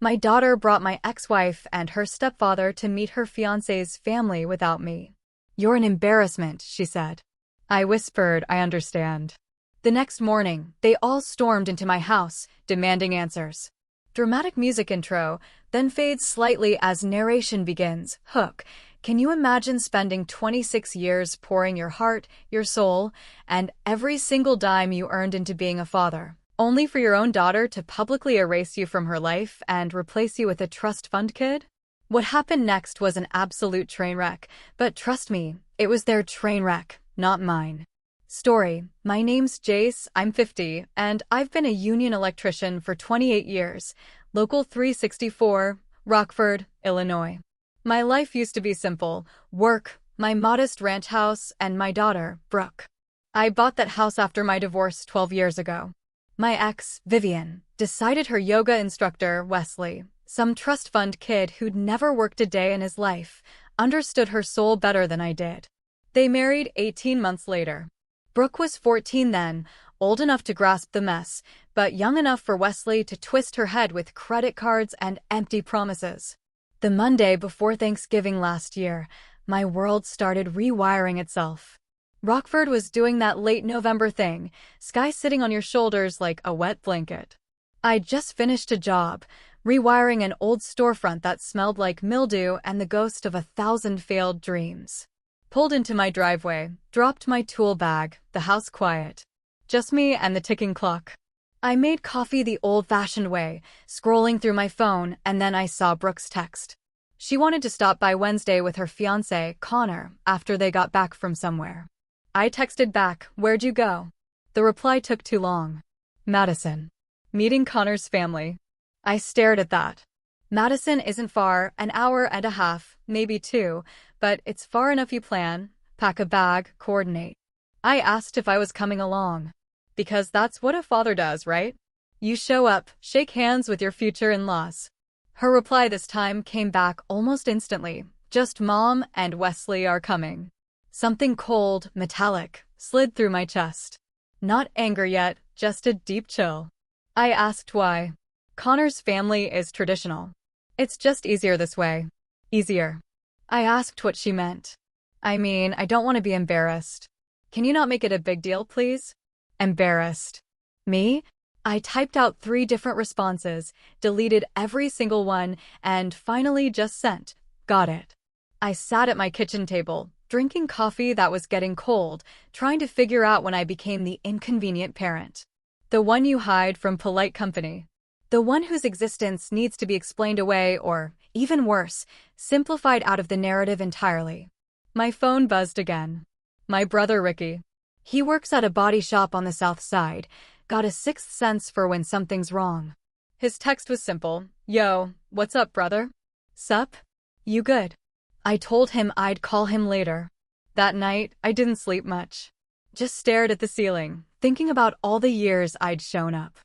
My daughter brought my ex-wife and her stepfather to meet her fiancé's family without me. You're an embarrassment, she said. I whispered, I understand. The next morning, they all stormed into my house, demanding answers. Dramatic music intro, then fades slightly as narration begins. Hook. Can you imagine spending 26 years pouring your heart, your soul, and every single dime you earned into being a father, only for your own daughter to publicly erase you from her life and replace you with a trust fund kid? What happened next was an absolute train wreck, but trust me, it was their train wreck, not mine. Story. My name's Jace, I'm 50, and I've been a union electrician for 28 years, Local 364, Rockford, Illinois. My life used to be simple: work, my modest ranch house, and my daughter, Brooke. I bought that house after my divorce 12 years ago. My ex, Vivian, decided her yoga instructor, Wesley, some trust fund kid who'd never worked a day in his life, understood her soul better than I did. They married 18 months later. Brooke was 14 then, old enough to grasp the mess, but young enough for Wesley to twist her head with credit cards and empty promises. The Monday before Thanksgiving last year, my world started rewiring itself. Rockford was doing that late November thing, sky sitting on your shoulders like a wet blanket. I'd just finished a job, rewiring an old storefront that smelled like mildew and the ghost of 1,000 failed dreams. Pulled into my driveway, dropped my tool bag, the house quiet. Just me and the ticking clock. I made coffee the old-fashioned way, scrolling through my phone, and then I saw Brooke's text. She wanted to stop by Wednesday with her fiancé, Connor, after they got back from somewhere. I texted back, "Where'd you go?" The reply took too long. Madison. Meeting Connor's family. I stared at that. Madison isn't far, an hour and a half, maybe 2, but it's far enough you plan, pack a bag, coordinate. I asked if I was coming along. Because that's what a father does, right? You show up, shake hands with your future in-laws. Her reply this time came back almost instantly. Just Mom and Wesley are coming. Something cold, metallic, slid through my chest. Not anger yet, just a deep chill. I asked why. Connor's family is traditional. It's just easier this way. Easier. I asked what she meant. I mean, I don't want to be embarrassed. Can you not make it a big deal, please? Embarrassed. Me? I typed out 3 different responses, deleted every single one, and finally just sent. Got it. I sat at my kitchen table, drinking coffee that was getting cold, trying to figure out when I became the inconvenient parent. The one you hide from polite company. The one whose existence needs to be explained away or, even worse, simplified out of the narrative entirely. My phone buzzed again. My brother Ricky. He works at a body shop on the south side, got a sixth sense for when something's wrong. His text was simple. Yo, what's up, brother? Sup? You good? I told him I'd call him later. That night, I didn't sleep much. Just stared at the ceiling, thinking about all the years I'd shown up.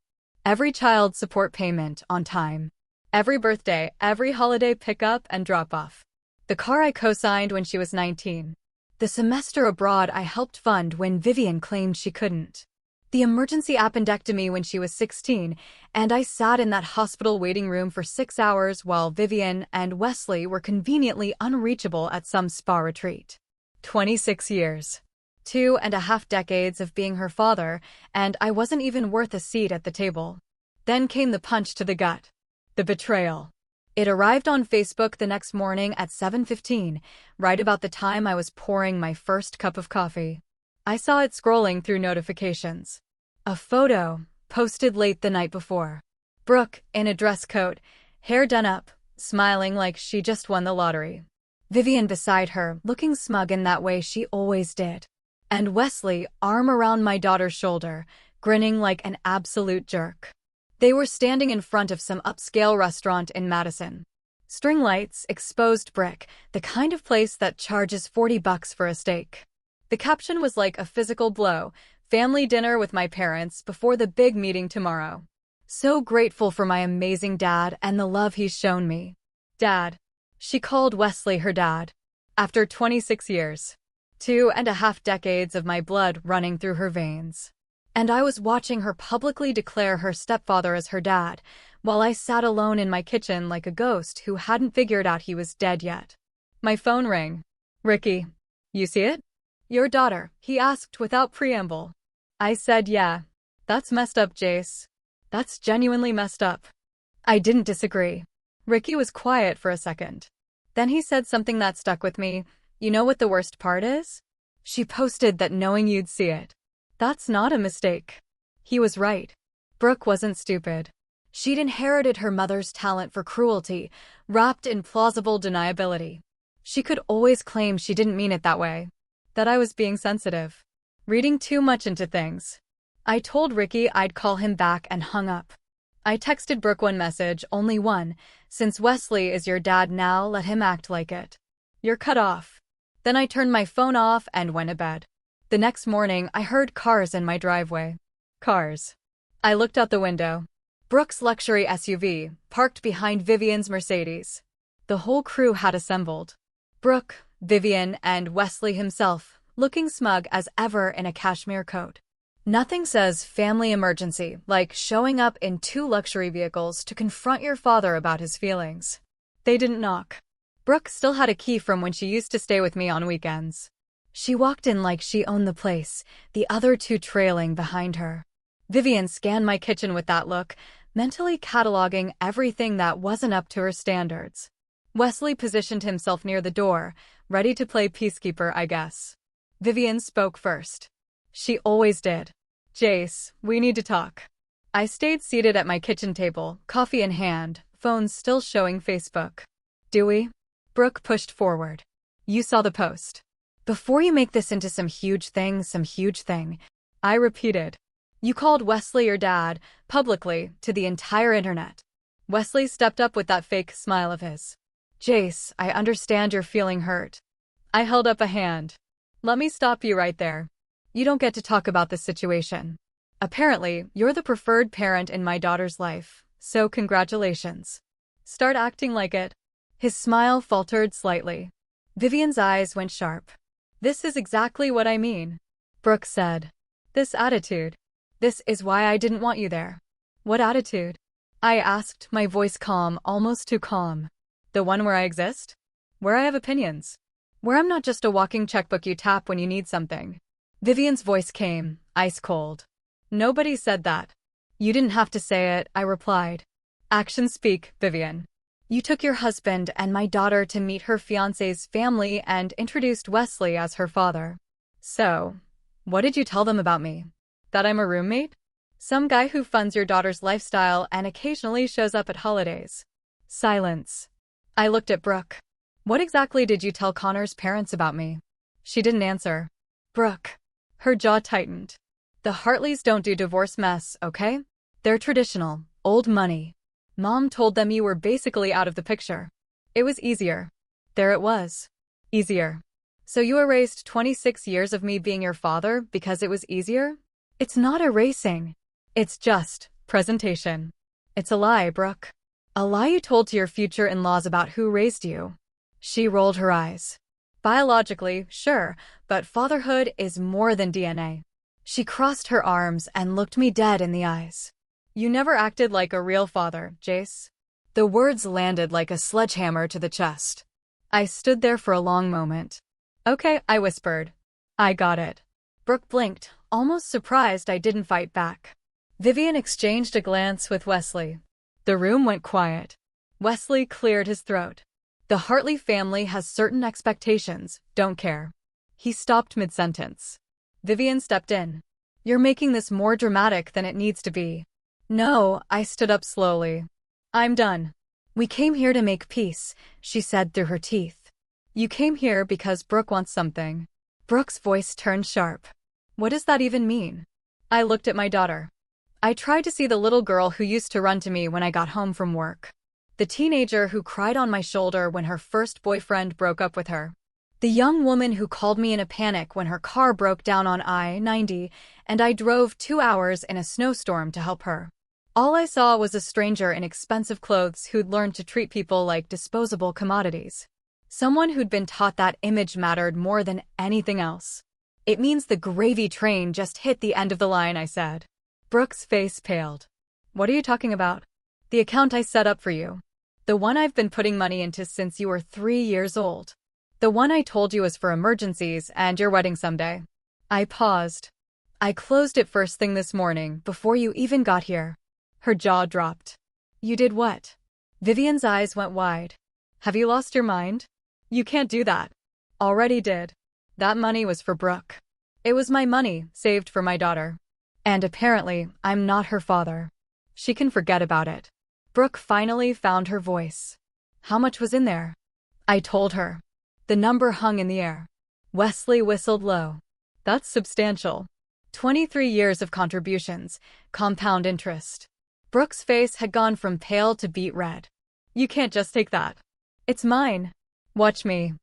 Every child support payment on time. Every birthday, every holiday pickup and drop-off. The car I co-signed when she was 19. The semester abroad I helped fund when Vivian claimed she couldn't. The emergency appendectomy when she was 16, and I sat in that hospital waiting room for 6 hours while Vivian and Wesley were conveniently unreachable at some spa retreat. 26 years. 2.5 decades of being her father, and I wasn't even worth a seat at the table. Then came the punch to the gut. The betrayal. It arrived on Facebook the next morning at 7:15, right about the time I was pouring my first cup of coffee. I saw it scrolling through notifications. A photo, posted late the night before. Brooke, in a dress coat, hair done up, smiling like she just won the lottery. Vivian beside her, looking smug in that way she always did. And Wesley, arm around my daughter's shoulder, grinning like an absolute jerk. They were standing in front of some upscale restaurant in Madison. String lights, exposed brick, the kind of place that charges $40 for a steak. The caption was like a physical blow. Family dinner with my parents before the big meeting tomorrow. So grateful for my amazing dad and the love he's shown me. Dad. She called Wesley her dad. After 26 years. 2.5 decades of my blood running through her veins. And I was watching her publicly declare her stepfather as her dad, while I sat alone in my kitchen like a ghost who hadn't figured out he was dead yet. My phone rang. "Ricky, you see it?" "Your daughter," he asked without preamble. I said yeah. "That's messed up, Jace. That's genuinely messed up." I didn't disagree. Ricky was quiet for a second. Then he said something that stuck with me. "You know what the worst part is? She posted that knowing you'd see it. That's not a mistake." He was right. Brooke wasn't stupid. She'd inherited her mother's talent for cruelty, wrapped in plausible deniability. She could always claim she didn't mean it that way. That I was being sensitive. Reading too much into things. I told Ricky I'd call him back and hung up. I texted Brooke one message, only one. "Since Wesley is your dad now, let him act like it. You're cut off." Then I turned my phone off and went to bed. The next morning, I heard cars in my driveway. Cars. I looked out the window. Brooke's luxury SUV, parked behind Vivian's Mercedes. The whole crew had assembled. Brooke, Vivian, and Wesley himself, looking smug as ever in a cashmere coat. Nothing says family emergency like showing up in two luxury vehicles to confront your father about his feelings. They didn't knock. Brooke still had a key from when she used to stay with me on weekends. She walked in like she owned the place, the other two trailing behind her. Vivian scanned my kitchen with that look, mentally cataloging everything that wasn't up to her standards. Wesley positioned himself near the door, ready to play peacekeeper, I guess. Vivian spoke first. She always did. "Jace, we need to talk." I stayed seated at my kitchen table, coffee in hand, phone still showing Facebook. "Do we?" Brooke pushed forward. "You saw the post. Before you make this into some huge thing, I repeated. You called Wesley your dad, publicly, to the entire internet." Wesley stepped up with that fake smile of his. "Jace, I understand you're feeling hurt." I held up a hand. "Let me stop you right there. You don't get to talk about this situation. Apparently, you're the preferred parent in my daughter's life, so congratulations. Start acting like it." His smile faltered slightly. Vivian's eyes went sharp. "This is exactly what I mean," Brooke said. "This attitude. This is why I didn't want you there." "What attitude?" I asked, my voice calm, almost too calm. "The one where I exist? Where I have opinions? Where I'm not just a walking checkbook you tap when you need something?" Vivian's voice came, ice cold. "Nobody said that." "You didn't have to say it," I replied. "Actions speak, Vivian. You took your husband and my daughter to meet her fiancé's family and introduced Wesley as her father. So, what did you tell them about me? That I'm a roommate? Some guy who funds your daughter's lifestyle and occasionally shows up at holidays?" Silence. I looked at Brooke. "What exactly did you tell Connor's parents about me?" She didn't answer. "Brooke." Her jaw tightened. "The Hartleys don't do divorce mess, okay? They're traditional, old money. Mom told them you were basically out of the picture. It was easier." There it was. Easier. "So you erased 26 years of me being your father because it was easier?" "It's not erasing. It's just presentation." "It's a lie, Brooke. A lie you told to your future in-laws about who raised you." She rolled her eyes. "Biologically, sure, but fatherhood is more than DNA." She crossed her arms and looked me dead in the eyes. "You never acted like a real father, Jace." The words landed like a sledgehammer to the chest. I stood there for a long moment. "Okay," I whispered. "I got it." Brooke blinked, almost surprised I didn't fight back. Vivian exchanged a glance with Wesley. The room went quiet. Wesley cleared his throat. "The Hartley family has certain expectations, don't care." He stopped mid-sentence. Vivian stepped in. "You're making this more dramatic than it needs to be." "No," I stood up slowly. "I'm done. We came here to make peace," she said through her teeth. "You came here because Brooke wants something." Brooke's voice turned sharp. "What does that even mean?" I looked at my daughter. I tried to see the little girl who used to run to me when I got home from work. The teenager who cried on my shoulder when her first boyfriend broke up with her. The young woman who called me in a panic when her car broke down on I-90 and I drove 2 hours in a snowstorm to help her. All I saw was a stranger in expensive clothes who'd learned to treat people like disposable commodities. Someone who'd been taught that image mattered more than anything else. "It means the gravy train just hit the end of the line," I said. Brooke's face paled. "What are you talking about?" The account I set up for you. The one I've been putting money into since you were 3 years old. The one I told you was for emergencies and your wedding someday. I paused. I closed it first thing this morning, before you even got here. Her jaw dropped. You did what? Vivian's eyes went wide. Have you lost your mind? You can't do that. Already did. That money was for Brooke. It was my money, saved for my daughter. And apparently, I'm not her father. She can forget about it. Brooke finally found her voice. How much was in there? I told her. The number hung in the air. Wesley whistled low. That's substantial. 23 years of contributions, compound interest. Brooke's face had gone from pale to beet red. You can't just take that. It's mine. Watch me.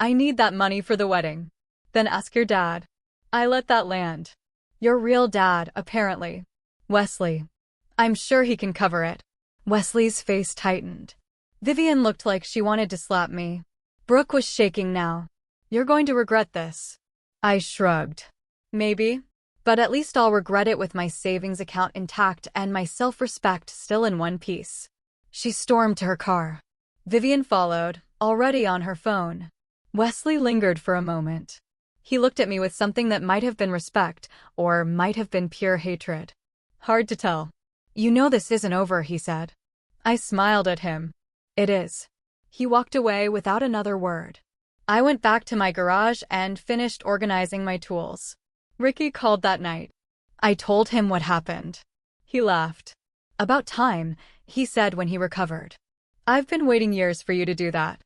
I need that money for the wedding. Then ask your dad. I let that land. Your real dad, apparently. Wesley. I'm sure he can cover it. Wesley's face tightened. Vivian looked like she wanted to slap me. Brooke was shaking now. You're going to regret this. I shrugged. Maybe. But at least I'll regret it with my savings account intact and my self-respect still in one piece. She stormed to her car. Vivian followed, already on her phone. Wesley lingered for a moment. He looked at me with something that might have been respect, or might have been pure hatred. Hard to tell. You know this isn't over, he said. I smiled at him. It is. He walked away without another word. I went back to my garage and finished organizing my tools. Ricky called that night. I told him what happened. He laughed. About time, he said when he recovered. I've been waiting years for you to do that.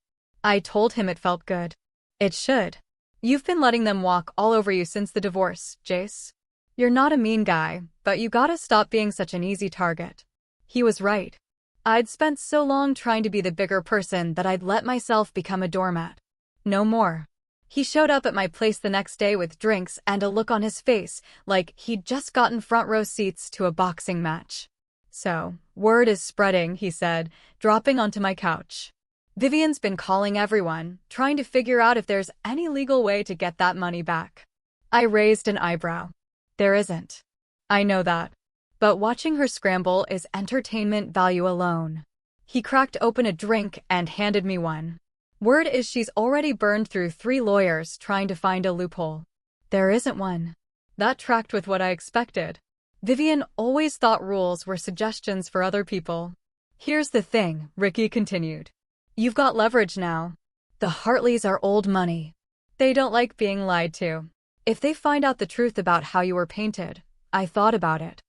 I told him it felt good. It should. You've been letting them walk all over you since the divorce, Jace. You're not a mean guy, but you gotta stop being such an easy target. He was right. I'd spent so long trying to be the bigger person that I'd let myself become a doormat. No more. He showed up at my place the next day with drinks and a look on his face like he'd just gotten front row seats to a boxing match. So, word is spreading, he said, dropping onto my couch. Vivian's been calling everyone, trying to figure out if there's any legal way to get that money back. I raised an eyebrow. There isn't. I know that. But watching her scramble is entertainment value alone. He cracked open a drink and handed me one. Word is she's already burned through 3 lawyers trying to find a loophole. There isn't one. That tracked with what I expected. Vivian always thought rules were suggestions for other people. Here's the thing, Ricky continued. You've got leverage now. The Hartleys are old money. They don't like being lied to. If they find out the truth about how you were painted, I thought about it.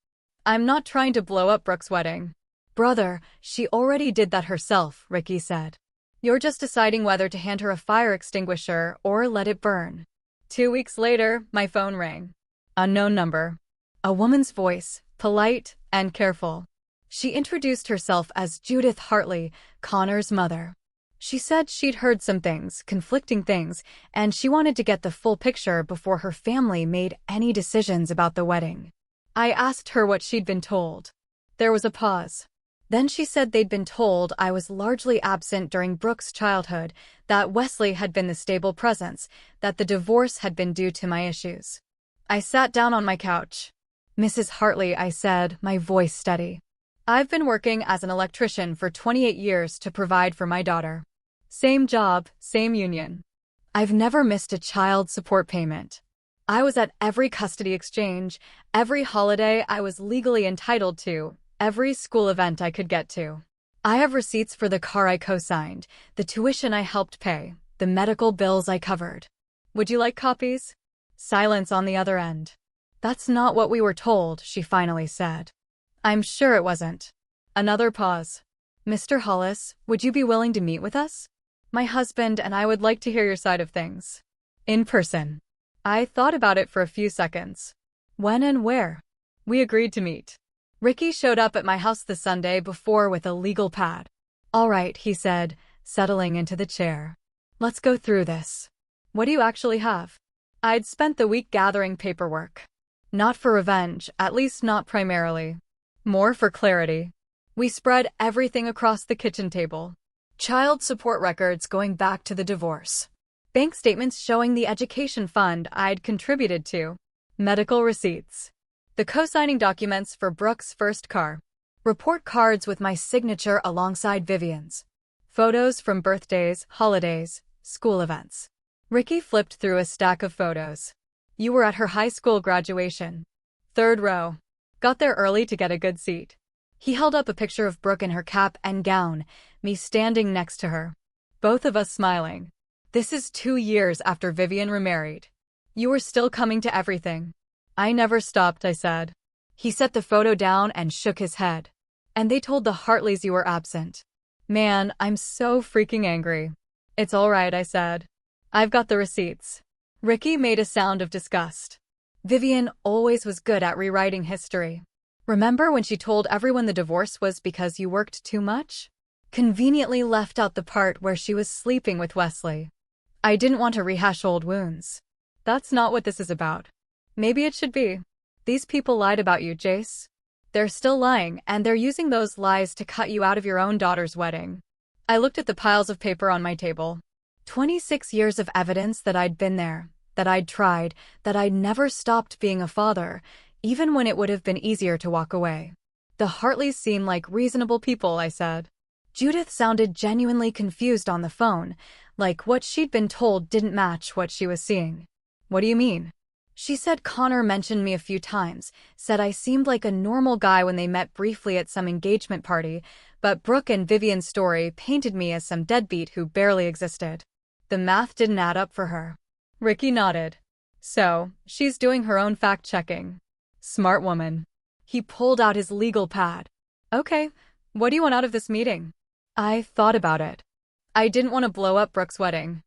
I'm not trying to blow up Brooke's wedding. Brother, she already did that herself, Ricky said. You're just deciding whether to hand her a fire extinguisher or let it burn. 2 weeks later, my phone rang. Unknown number. A woman's voice, polite and careful. She introduced herself as Judith Hartley, Connor's mother. She said she'd heard some things, conflicting things, and she wanted to get the full picture before her family made any decisions about the wedding. I asked her what she'd been told. There was a pause. Then she said they'd been told I was largely absent during Brooke's childhood, that Wesley had been the stable presence, that the divorce had been due to my issues. I sat down on my couch. Mrs. Hartley, I said, my voice steady. I've been working as an electrician for 28 years to provide for my daughter. Same job, same union. I've never missed a child support payment. I was at every custody exchange, every holiday I was legally entitled to, every school event I could get to. I have receipts for the car I co-signed, the tuition I helped pay, the medical bills I covered. Would you like copies? Silence on the other end. That's not what we were told, she finally said. I'm sure it wasn't. Another pause. Mr. Hollis, would you be willing to meet with us? My husband and I would like to hear your side of things. In person. I thought about it for a few seconds. When and where? We agreed to meet. Ricky showed up at my house the Sunday before with a legal pad. All right, he said, settling into the chair. Let's go through this. What do you actually have? I'd spent the week gathering paperwork. Not for revenge, at least not primarily. More for clarity. We spread everything across the kitchen table. Child support records going back to the divorce. Bank statements showing the education fund I'd contributed to. Medical receipts. The co-signing documents for Brooke's first car. Report cards with my signature alongside Vivian's. Photos from birthdays, holidays, school events. Ricky flipped through a stack of photos. You were at her high school graduation. Third row. Got there early to get a good seat. He held up a picture of Brooke in her cap and gown, me standing next to her. Both of us smiling. This is 2 years after Vivian remarried. You were still coming to everything. I never stopped, I said. He set the photo down and shook his head. And they told the Hartleys you were absent. Man, I'm so freaking angry. It's all right, I said. I've got the receipts. Ricky made a sound of disgust. Vivian always was good at rewriting history. Remember when she told everyone the divorce was because you worked too much? Conveniently left out the part where she was sleeping with Wesley. I didn't want to rehash old wounds. That's not what this is about. Maybe it should be. These people lied about you, Jace. They're still lying, and they're using those lies to cut you out of your own daughter's wedding. I looked at the piles of paper on my table. 26 years of evidence that I'd been there, that I'd tried, that I'd never stopped being a father, even when it would have been easier to walk away. The Hartleys seem like reasonable people, I said. Judith sounded genuinely confused on the phone, like what she'd been told didn't match what she was seeing. What do you mean? She said Connor mentioned me a few times, said I seemed like a normal guy when they met briefly at some engagement party, but Brooke and Vivian's story painted me as some deadbeat who barely existed. The math didn't add up for her. Ricky nodded. So, she's doing her own fact-checking. Smart woman. He pulled out his legal pad. Okay, what do you want out of this meeting? I thought about it. I didn't want to blow up Brooke's wedding.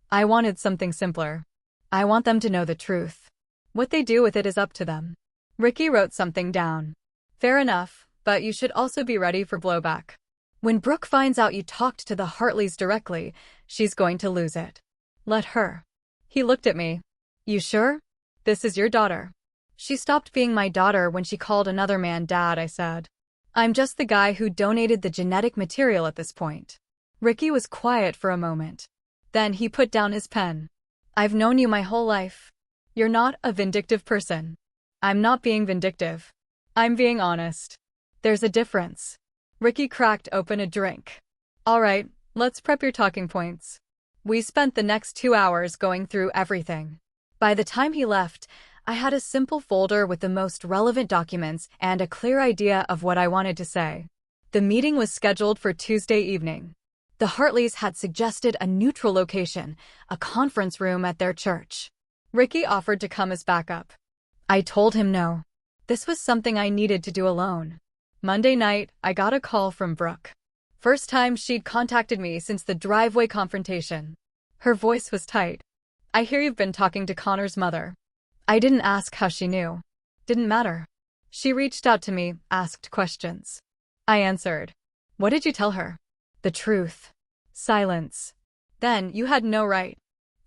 I wanted something simpler. I want them to know the truth. What they do with it is up to them. Ricky wrote something down. Fair enough, but you should also be ready for blowback. When Brooke finds out you talked to the Hartleys directly, she's going to lose it. Let her. He looked at me. You sure? This is your daughter. She stopped being my daughter when she called another man dad, I said. I'm just the guy who donated the genetic material at this point. Ricky was quiet for a moment. Then he put down his pen. I've known you my whole life. You're not a vindictive person. I'm not being vindictive. I'm being honest. There's a difference. Ricky cracked open a drink. All right, let's prep your talking points. We spent the next 2 hours going through everything. By the time he left, I had a simple folder with the most relevant documents and a clear idea of what I wanted to say. The meeting was scheduled for Tuesday evening. The Hartleys had suggested a neutral location, a conference room at their church. Ricky offered to come as backup. I told him no. This was something I needed to do alone. Monday night, I got a call from Brooke. First time she'd contacted me since the driveway confrontation. Her voice was tight. I hear you've been talking to Connor's mother. I didn't ask how she knew. Didn't matter. She reached out to me, asked questions. I answered. What did you tell her? The truth. Silence. Then you had no right.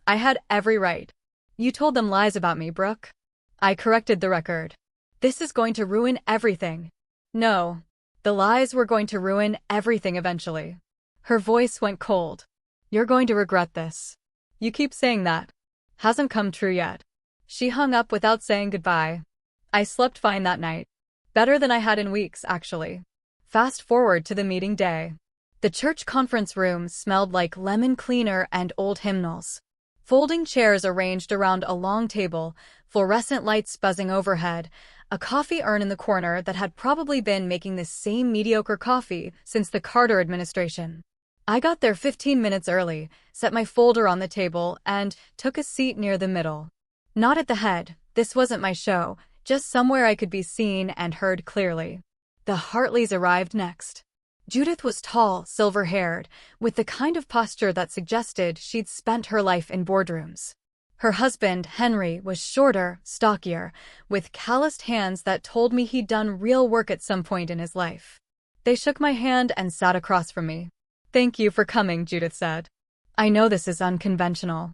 I had every right. You told them lies about me, Brooke. I corrected the record. This is going to ruin everything. No. The lies were going to ruin everything eventually. Her voice went cold. You're going to regret this. You keep saying that. Hasn't come true yet. She hung up without saying goodbye. I slept fine that night. Better than I had in weeks, actually. Fast forward to the meeting day. The church conference room smelled like lemon cleaner and old hymnals. Folding chairs arranged around a long table, fluorescent lights buzzing overhead, a coffee urn in the corner that had probably been making the same mediocre coffee since the Carter administration. I got there 15 minutes early, set my folder on the table, and took a seat near the middle. Not at the head, this wasn't my show, just somewhere I could be seen and heard clearly. The Hartleys arrived next. Judith was tall, silver-haired, with the kind of posture that suggested she'd spent her life in boardrooms. Her husband, Henry, was shorter, stockier, with calloused hands that told me he'd done real work at some point in his life. They shook my hand and sat across from me. Thank you for coming, Judith said. I know this is unconventional.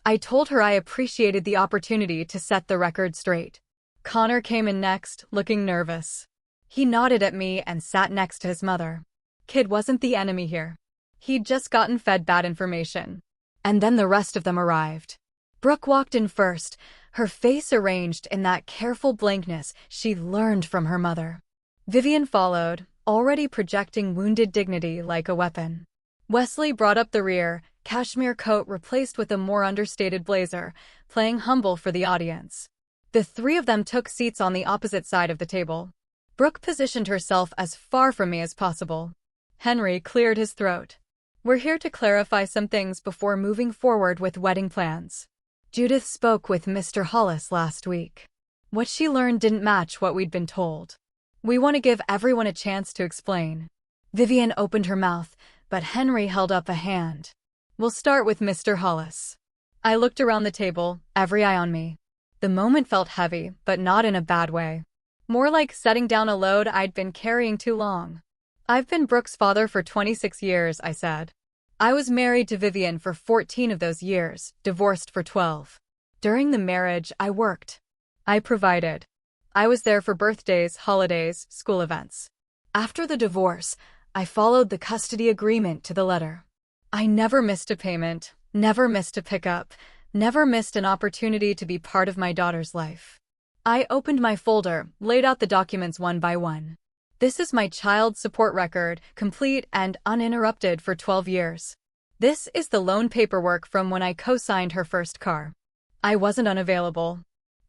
I told her I appreciated the opportunity to set the record straight. Connor came in next, looking nervous. He nodded at me and sat next to his mother. Kid wasn't the enemy here. He'd just gotten fed bad information. And then the rest of them arrived. Brooke walked in first, her face arranged in that careful blankness she'd learned from her mother. Vivian followed, already projecting wounded dignity like a weapon. Wesley brought up the rear, cashmere coat replaced with a more understated blazer, playing humble for the audience. The three of them took seats on the opposite side of the table. Brooke positioned herself as far from me as possible. Henry cleared his throat. We're here to clarify some things before moving forward with wedding plans. Judith spoke with Mr. Hollis last week. What she learned didn't match what we'd been told. We want to give everyone a chance to explain. Vivian opened her mouth, but Henry held up a hand. We'll start with Mr. Hollis. I looked around the table, every eye on me. The moment felt heavy, but not in a bad way. More like setting down a load I'd been carrying too long. I've been Brooke's father for 26 years, I said. I was married to Vivian for 14 of those years, divorced for 12. During the marriage, I worked. I provided. I was there for birthdays, holidays, school events. After the divorce, I followed the custody agreement to the letter. I never missed a payment, never missed a pickup, never missed an opportunity to be part of my daughter's life. I opened my folder, laid out the documents one by one. This is my child support record, complete and uninterrupted for 12 years. This is the loan paperwork from when I co-signed her first car. I wasn't unavailable.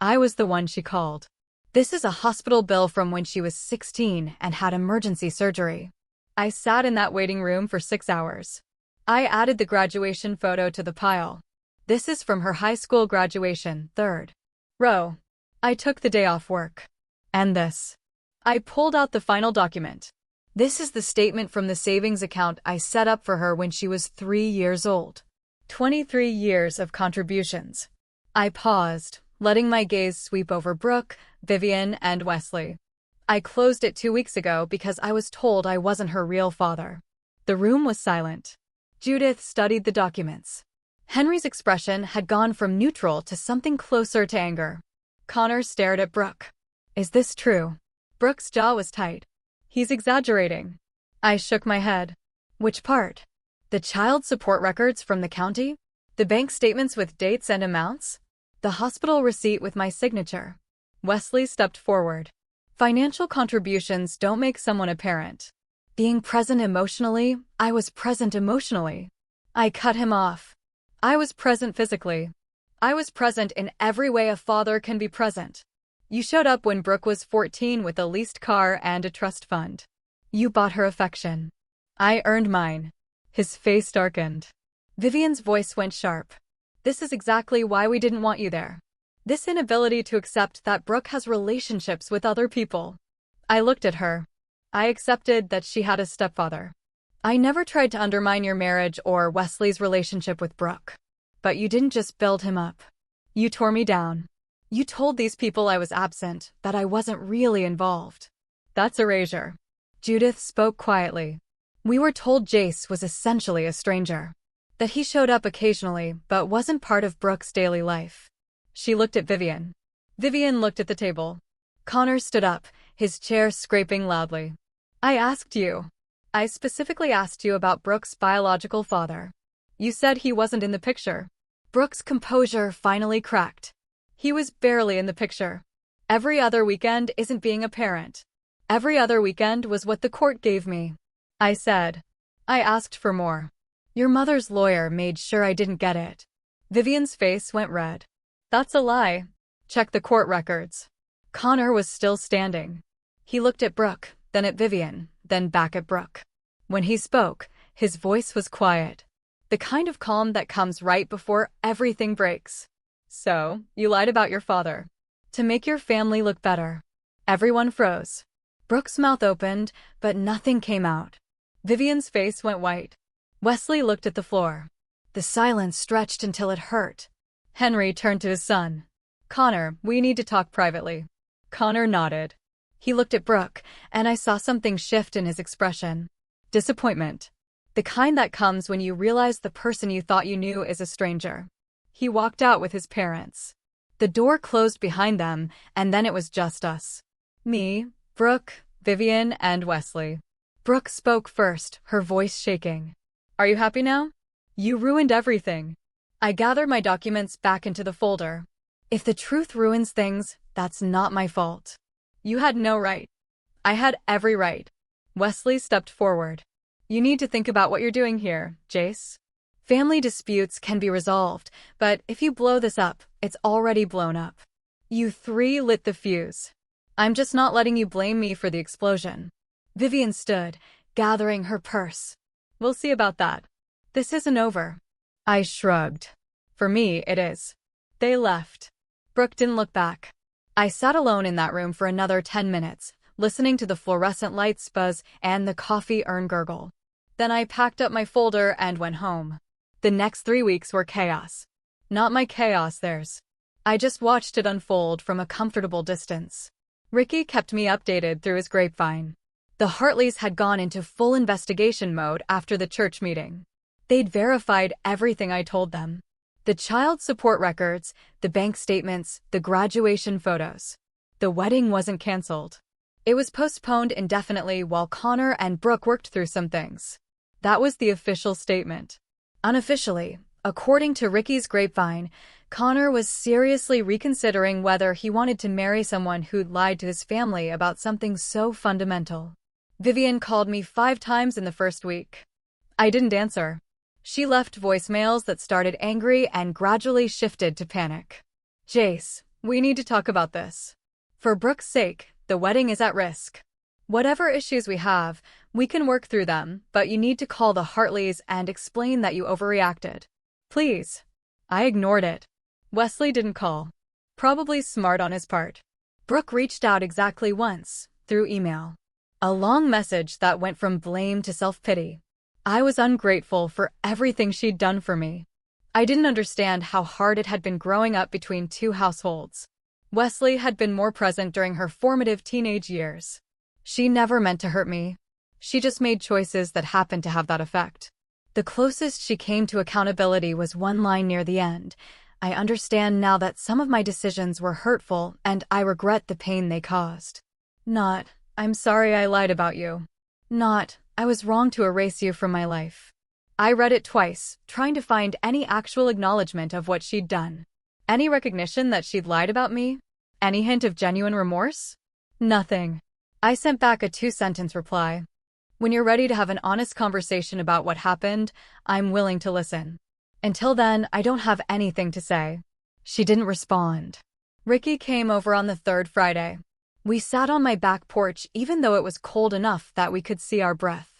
I was the one she called. This is a hospital bill from when she was 16 and had emergency surgery. I sat in that waiting room for 6 hours. I added the graduation photo to the pile. This is from her high school graduation, 3rd row. I took the day off work. And this. I pulled out the final document. This is the statement from the savings account I set up for her when she was 3 years old. 23 years of contributions. I paused, letting my gaze sweep over Brooke, Vivian, and Wesley. I closed it 2 weeks ago because I was told I wasn't her real father. The room was silent. Judith studied the documents. Henry's expression had gone from neutral to something closer to anger. Connor stared at Brooke. Is this true? Brooke's jaw was tight. He's exaggerating. I shook my head. Which part? The child support records from the county? The bank statements with dates and amounts? The hospital receipt with my signature? Wesley stepped forward. Financial contributions don't make someone a parent. Being present emotionally, I was present emotionally. I cut him off. I was present physically. I was present in every way a father can be present. You showed up when Brooke was 14 with a leased car and a trust fund. You bought her affection. I earned mine. His face darkened. Vivian's voice went sharp. This is exactly why we didn't want you there. This inability to accept that Brooke has relationships with other people. I looked at her. I accepted that she had a stepfather. I never tried to undermine your marriage or Wesley's relationship with Brooke. But you didn't just build him up. You tore me down. You told these people I was absent, that I wasn't really involved. That's erasure. Judith spoke quietly. We were told Jace was essentially a stranger. That he showed up occasionally, but wasn't part of Brooke's daily life. She looked at Vivian. Vivian looked at the table. Connor stood up, his chair scraping loudly. I asked you. I specifically asked you about Brooke's biological father. You said he wasn't in the picture. Brooke's composure finally cracked. He was barely in the picture. Every other weekend isn't being a parent. Every other weekend was what the court gave me. I said. I asked for more. Your mother's lawyer made sure I didn't get it. Vivian's face went red. That's a lie. Check the court records. Connor was still standing. He looked at Brooke, then at Vivian, then back at Brooke. When he spoke, his voice was quiet. The kind of calm that comes right before everything breaks. So, you lied about your father. To make your family look better. Everyone froze. Brooke's mouth opened, but nothing came out. Vivian's face went white. Wesley looked at the floor. The silence stretched until it hurt. Henry turned to his son. Connor, we need to talk privately. Connor nodded. He looked at Brooke, and I saw something shift in his expression. Disappointment. The kind that comes when you realize the person you thought you knew is a stranger. He walked out with his parents. The door closed behind them, and then it was just us. Me, Brooke, Vivian, and Wesley. Brooke spoke first, her voice shaking. Are you happy now? You ruined everything. I gathered my documents back into the folder. If the truth ruins things, that's not my fault. You had no right. I had every right. Wesley stepped forward. You need to think about what you're doing here, Jace. Family disputes can be resolved, but if you blow this up, it's already blown up. You three lit the fuse. I'm just not letting you blame me for the explosion. Vivian stood, gathering her purse. We'll see about that. This isn't over. I shrugged. For me, it is. They left. Brooke didn't look back. I sat alone in that room for another 10 minutes, listening to the fluorescent lights buzz and the coffee urn gurgle. Then I packed up my folder and went home. The next 3 weeks were chaos. Not my chaos, theirs. I just watched it unfold from a comfortable distance. Ricky kept me updated through his grapevine. The Hartleys had gone into full investigation mode after the church meeting. They'd verified everything I told them. The child support records, the bank statements, the graduation photos. The wedding wasn't canceled. It was postponed indefinitely while Connor and Brooke worked through some things. That was the official statement. Unofficially, according to Ricky's grapevine, Connor was seriously reconsidering whether he wanted to marry someone who'd lied to his family about something so fundamental. Vivian called me 5 times in the first week. I didn't answer. She left voicemails that started angry and gradually shifted to panic. Jace, we need to talk about this. For Brooke's sake, the wedding is at risk. Whatever issues we have, we can work through them, but you need to call the Hartleys and explain that you overreacted. Please. I ignored it. Wesley didn't call. Probably smart on his part. Brooke reached out exactly once, through email. A long message that went from blame to self-pity. I was ungrateful for everything she'd done for me. I didn't understand how hard it had been growing up between 2 households. Wesley had been more present during her formative teenage years. She never meant to hurt me. She just made choices that happened to have that effect. The closest she came to accountability was one line near the end. I understand now that some of my decisions were hurtful and I regret the pain they caused. Not, I'm sorry I lied about you. Not, I was wrong to erase you from my life. I read it twice, trying to find any actual acknowledgement of what she'd done. Any recognition that she'd lied about me? Any hint of genuine remorse? Nothing. I sent back a 2-sentence reply. When you're ready to have an honest conversation about what happened, I'm willing to listen. Until then, I don't have anything to say. She didn't respond. Ricky came over on the 3rd Friday. We sat on my back porch even though it was cold enough that we could see our breath.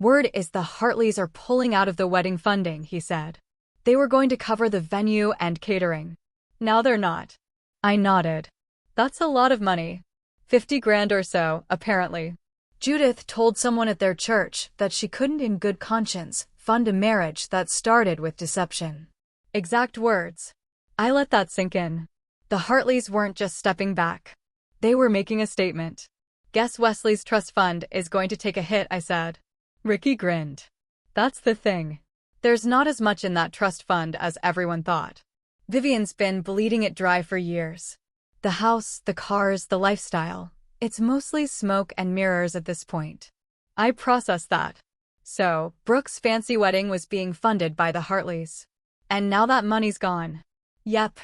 Word is the Hartleys are pulling out of the wedding funding, he said. They were going to cover the venue and catering. Now they're not. I nodded. That's a lot of money. 50 grand or so, apparently. Judith told someone at their church that she couldn't in good conscience fund a marriage that started with deception. Exact words. I let that sink in. The Hartleys weren't just stepping back. They were making a statement. Guess Wesley's trust fund is going to take a hit, I said. Ricky grinned. That's the thing. There's not as much in that trust fund as everyone thought. Vivian's been bleeding it dry for years. The house, the cars, the lifestyle. It's mostly smoke and mirrors at this point. I processed that. So, Brooke's fancy wedding was being funded by the Hartleys. And now that money's gone. Yep.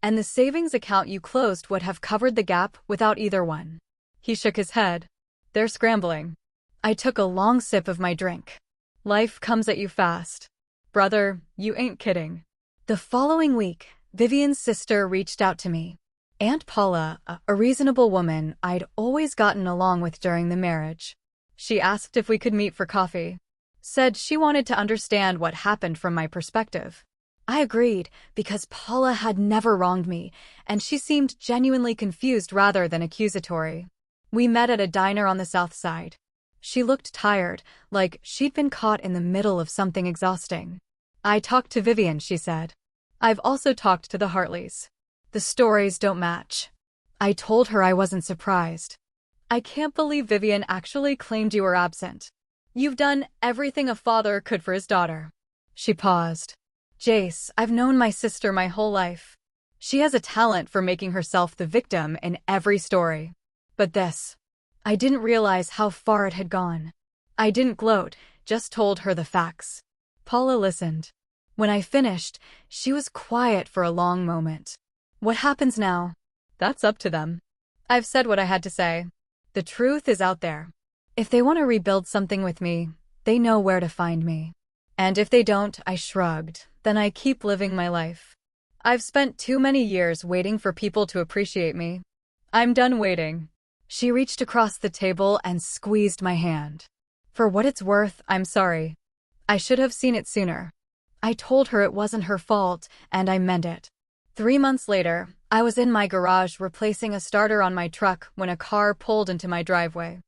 And the savings account you closed would have covered the gap without either one. He shook his head. They're scrambling. I took a long sip of my drink. Life comes at you fast. Brother, you ain't kidding. The following week, Vivian's sister reached out to me. Aunt Paula, a reasonable woman I'd always gotten along with during the marriage. She asked if we could meet for coffee. Said she wanted to understand what happened from my perspective. I agreed, because Paula had never wronged me, and she seemed genuinely confused rather than accusatory. We met at a diner on the south side. She looked tired, like she'd been caught in the middle of something exhausting. I talked to Vivian, she said. I've also talked to the Hartleys. The stories don't match. I told her I wasn't surprised. I can't believe Vivian actually claimed you were absent. You've done everything a father could for his daughter. She paused. Jace, I've known my sister my whole life. She has a talent for making herself the victim in every story. But this, I didn't realize how far it had gone. I didn't gloat, just told her the facts. Paula listened. When I finished, she was quiet for a long moment. What happens now? That's up to them. I've said what I had to say. The truth is out there. If they want to rebuild something with me, they know where to find me. And if they don't, I shrugged. Then I keep living my life. I've spent too many years waiting for people to appreciate me. I'm done waiting. She reached across the table and squeezed my hand. For what it's worth, I'm sorry. I should have seen it sooner. I told her it wasn't her fault, and I meant it. 3 months later, I was in my garage replacing a starter on my truck when a car pulled into my driveway.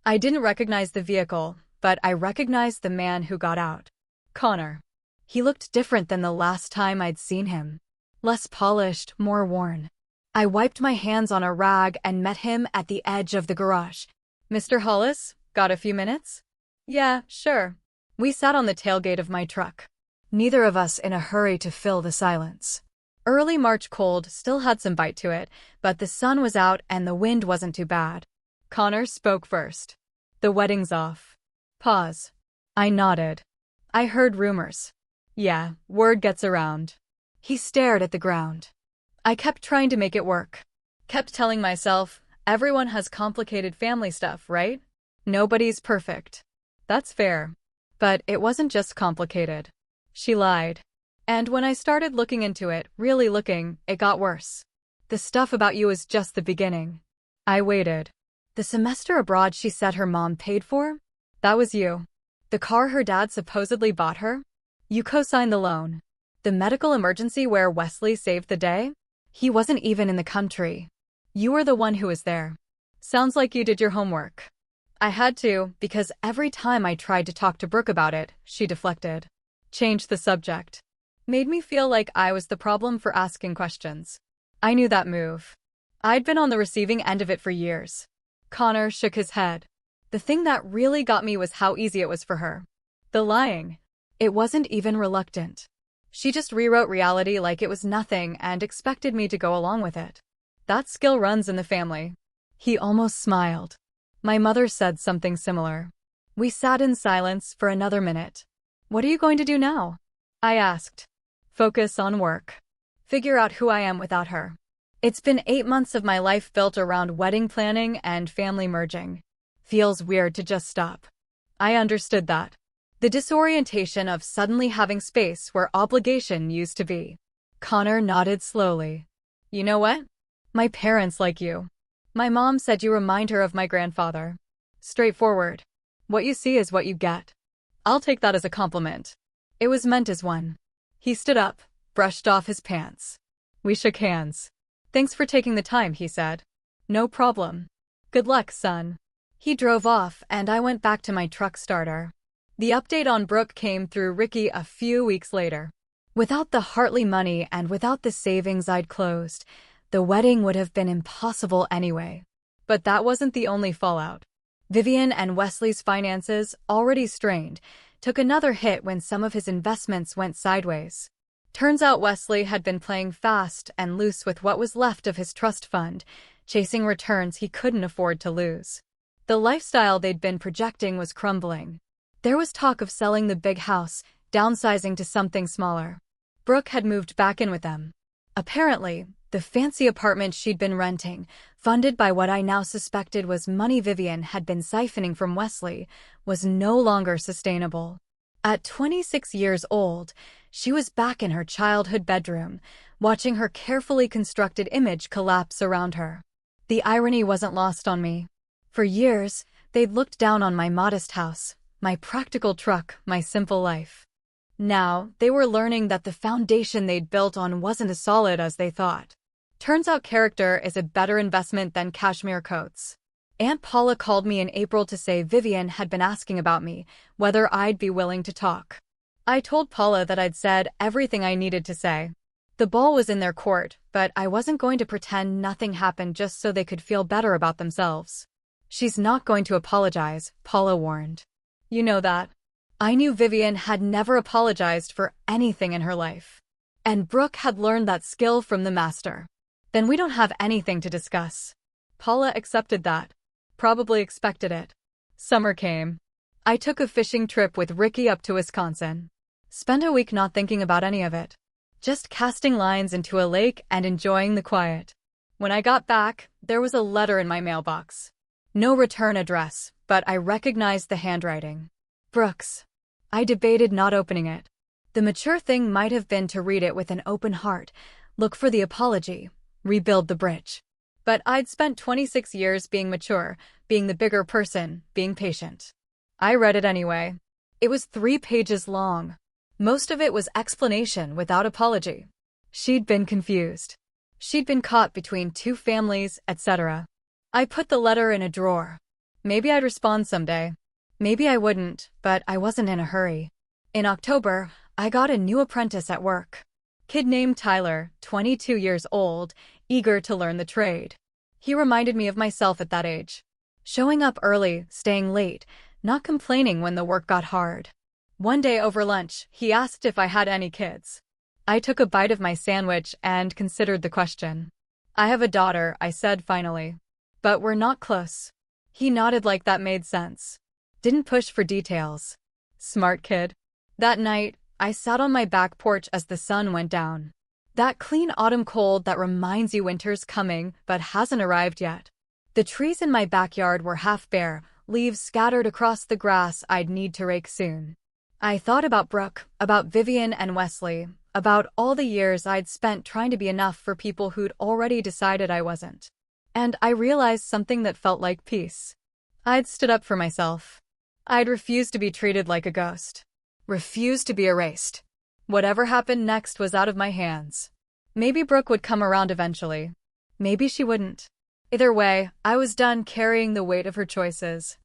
I didn't recognize the vehicle, but I recognized the man who got out. Connor. He looked different than the last time I'd seen him. Less polished, more worn. I wiped my hands on a rag and met him at the edge of the garage. Mr. Hollis, got a few minutes? Yeah, sure. We sat on the tailgate of my truck. Neither of us in a hurry to fill the silence. Early March cold still had some bite to it, but the sun was out and the wind wasn't too bad. Connor spoke first. The wedding's off. Pause. I nodded. I heard rumors. Yeah, word gets around. He stared at the ground. I kept trying to make it work. Kept telling myself, everyone has complicated family stuff, right? Nobody's perfect. That's fair. But it wasn't just complicated. She lied. And when I started looking into it, really looking, it got worse. The stuff about you is just the beginning. I waited. The semester abroad she said her mom paid for? That was you. The car her dad supposedly bought her? You co-signed the loan. The medical emergency where Wesley saved the day? He wasn't even in the country. You were the one who was there. Sounds like you did your homework. I had to, because every time I tried to talk to Brooke about it, she deflected. Changed the subject. Made me feel like I was the problem for asking questions. I knew that move. I'd been on the receiving end of it for years. Connor shook his head. The thing that really got me was how easy it was for her. The lying. It wasn't even reluctant. She just rewrote reality like it was nothing and expected me to go along with it. That skill runs in the family. He almost smiled. My mother said something similar. We sat in silence for another minute. What are you going to do now? I asked. Focus on work. Figure out who I am without her. It's been 8 months of my life built around wedding planning and family merging. Feels weird to just stop. I understood that. The disorientation of suddenly having space where obligation used to be. Connor nodded slowly. You know what? My parents like you. My mom said you remind her of my grandfather. Straightforward. What you see is what you get. I'll take that as a compliment. It was meant as one. He stood up, brushed off his pants. We shook hands. Thanks for taking the time, he said. No problem. Good luck, son. He drove off, and I went back to my truck starter. The update on Brooke came through Ricky a few weeks later. Without the Hartley money and without the savings I'd closed, the wedding would have been impossible anyway. But that wasn't the only fallout. Vivian and Wesley's finances, already strained, took another hit when some of his investments went sideways. Turns out Wesley had been playing fast and loose with what was left of his trust fund, chasing returns he couldn't afford to lose. The lifestyle they'd been projecting was crumbling. There was talk of selling the big house, downsizing to something smaller. Brooke had moved back in with them. Apparently, the fancy apartment she'd been renting, funded by what I now suspected was money Vivian had been siphoning from Wesley, was no longer sustainable. At 26 years old, she was back in her childhood bedroom, watching her carefully constructed image collapse around her. The irony wasn't lost on me. For years, they'd looked down on my modest house, my practical truck, my simple life. Now, they were learning that the foundation they'd built on wasn't as solid as they thought. Turns out character is a better investment than cashmere coats. Aunt Paula called me in April to say Vivian had been asking about me, whether I'd be willing to talk. I told Paula that I'd said everything I needed to say. The ball was in their court, but I wasn't going to pretend nothing happened just so they could feel better about themselves. She's not going to apologize, Paula warned. You know that. I knew Vivian had never apologized for anything in her life. And Brooke had learned that skill from the master. Then we don't have anything to discuss. Paula accepted that. Probably expected it. Summer came. I took a fishing trip with Ricky up to Wisconsin. Spent a week not thinking about any of it. Just casting lines into a lake and enjoying the quiet. When I got back, there was a letter in my mailbox. No return address, but I recognized the handwriting. Brooks. I debated not opening it. The mature thing might have been to read it with an open heart, look for the apology, rebuild the bridge. But I'd spent 26 years being mature, being the bigger person, being patient. I read it anyway. It was 3 pages long. Most of it was explanation without apology. She'd been confused. She'd been caught between 2 families, etc. I put the letter in a drawer. Maybe I'd respond someday. Maybe I wouldn't, but I wasn't in a hurry. In October, I got a new apprentice at work. Kid named Tyler, 22 years old, eager to learn the trade. He reminded me of myself at that age. Showing up early, staying late, not complaining when the work got hard. One day over lunch, he asked if I had any kids. I took a bite of my sandwich and considered the question. I have a daughter, I said finally. But we're not close. He nodded like that made sense. Didn't push for details. Smart kid. That night, I sat on my back porch as the sun went down. That clean autumn cold that reminds you winter's coming but hasn't arrived yet. The trees in my backyard were half bare, leaves scattered across the grass I'd need to rake soon. I thought about Brooke, about Vivian and Wesley, about all the years I'd spent trying to be enough for people who'd already decided I wasn't. And I realized something that felt like peace. I'd stood up for myself. I'd refused to be treated like a ghost. Refused to be erased. Whatever happened next was out of my hands. Maybe Brooke would come around eventually. Maybe she wouldn't. Either way, I was done carrying the weight of her choices.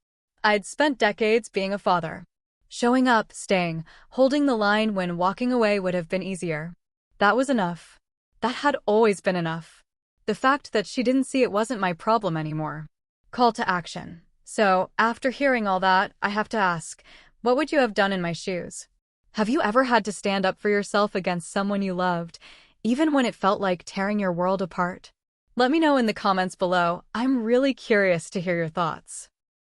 I'd spent decades being a father. Showing up, staying, holding the line when walking away would have been easier. That was enough. That had always been enough. The fact that she didn't see it wasn't my problem anymore. Call to action. So, after hearing all that, I have to ask, what would you have done in my shoes? Have you ever had to stand up for yourself against someone you loved, even when it felt like tearing your world apart? Let me know in the comments below. I'm really curious to hear your thoughts.